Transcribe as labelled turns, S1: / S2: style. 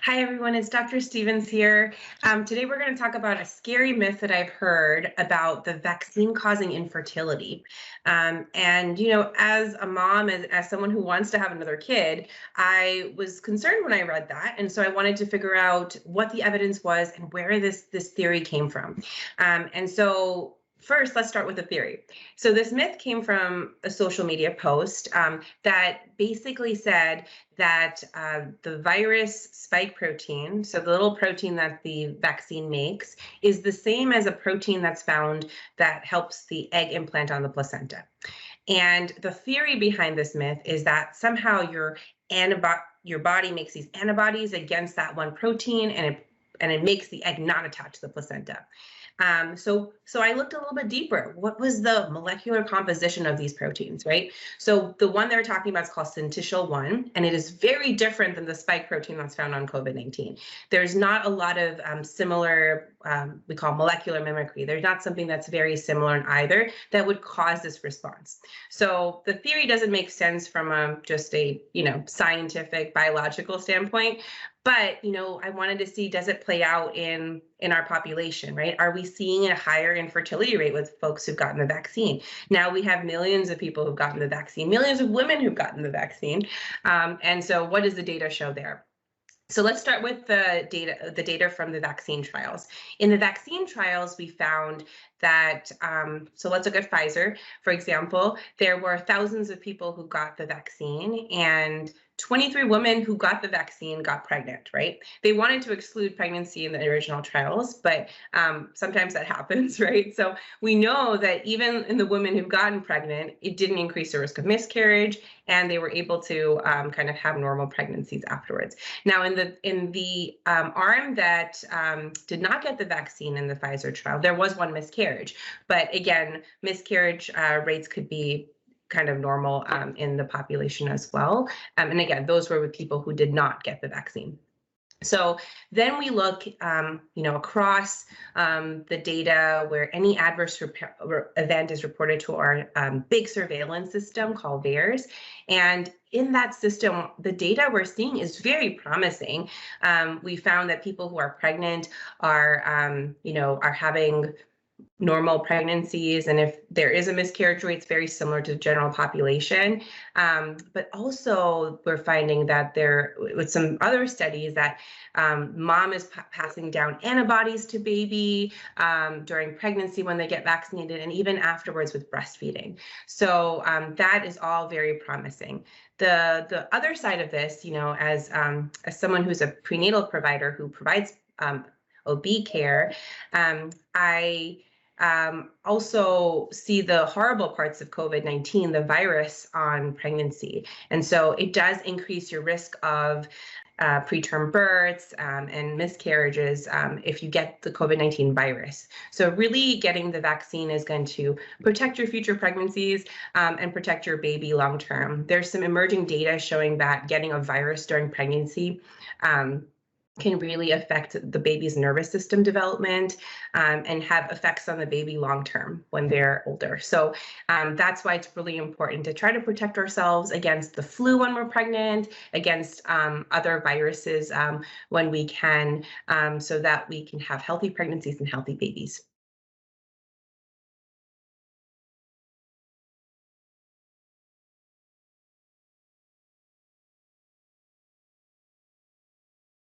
S1: Hi, everyone. It's Dr. Stevens here. Today, we're going to talk about a scary myth that I've heard about the vaccine causing infertility. As a mom, as someone who wants to have another kid, I was concerned when I read that. And so I wanted to figure out what the evidence was and where this theory came from. First, let's start with the theory. So this myth came from a social media post that basically said that the virus spike protein, so the little protein that the vaccine makes, is the same as a protein that's found that helps the egg implant on the placenta. And the theory behind this myth is that somehow your body makes these antibodies against that one protein, and it makes the egg not attach to the placenta. So I looked a little bit deeper. What was the molecular composition of these proteins, right? So the one they're talking about is called syncytial 1, and it is very different than the spike protein that's found on COVID-19. There's not a lot of similar, we call molecular mimicry. There's not something that's very similar in either that would cause this response. So the theory doesn't make sense from just a scientific biological standpoint. But, I wanted to see, does it play out in our population, right? Are we seeing a higher infertility rate with folks who've gotten the vaccine? Now we have millions of people who've gotten the vaccine, millions of women who've gotten the vaccine. And so what does the data show there? So let's start with the data from the vaccine trials. In the vaccine trials, we found that, so let's look at Pfizer, for example, there were thousands of people who got the vaccine, and 23 women who got the vaccine got pregnant, right? They wanted to exclude pregnancy in the original trials, but sometimes that happens, right? So we know that even in the women who've gotten pregnant, it didn't increase the risk of miscarriage, and they were able to kind of have normal pregnancies afterwards. Now, in the arm that did not get the vaccine in the Pfizer trial, there was one miscarriage. But again, miscarriage rates could be kind of normal in the population as well. And again, those were with people who did not get the vaccine. So then we look, across the data where any adverse event is reported to our big surveillance system called VAERS. And in that system, the data we're seeing is very promising. We found that people who are pregnant are having normal pregnancies, and if there is a miscarriage rate, it's very similar to the general population. But also we're finding that with some other studies that mom is passing down antibodies to baby during pregnancy when they get vaccinated, and even afterwards with breastfeeding. So that is all very promising. The other side of this, as someone who's a prenatal provider who provides OB care, I also see the horrible parts of COVID-19, the virus on pregnancy. And so it does increase your risk of preterm births and miscarriages if you get the COVID-19 virus. So really getting the vaccine is going to protect your future pregnancies and protect your baby long term. There's some emerging data showing that getting a virus during pregnancy can really affect the baby's nervous system development and have effects on the baby long term when they're older. So that's why it's really important to try to protect ourselves against the flu when we're pregnant, against other viruses when we can, so that we can have healthy pregnancies and healthy babies.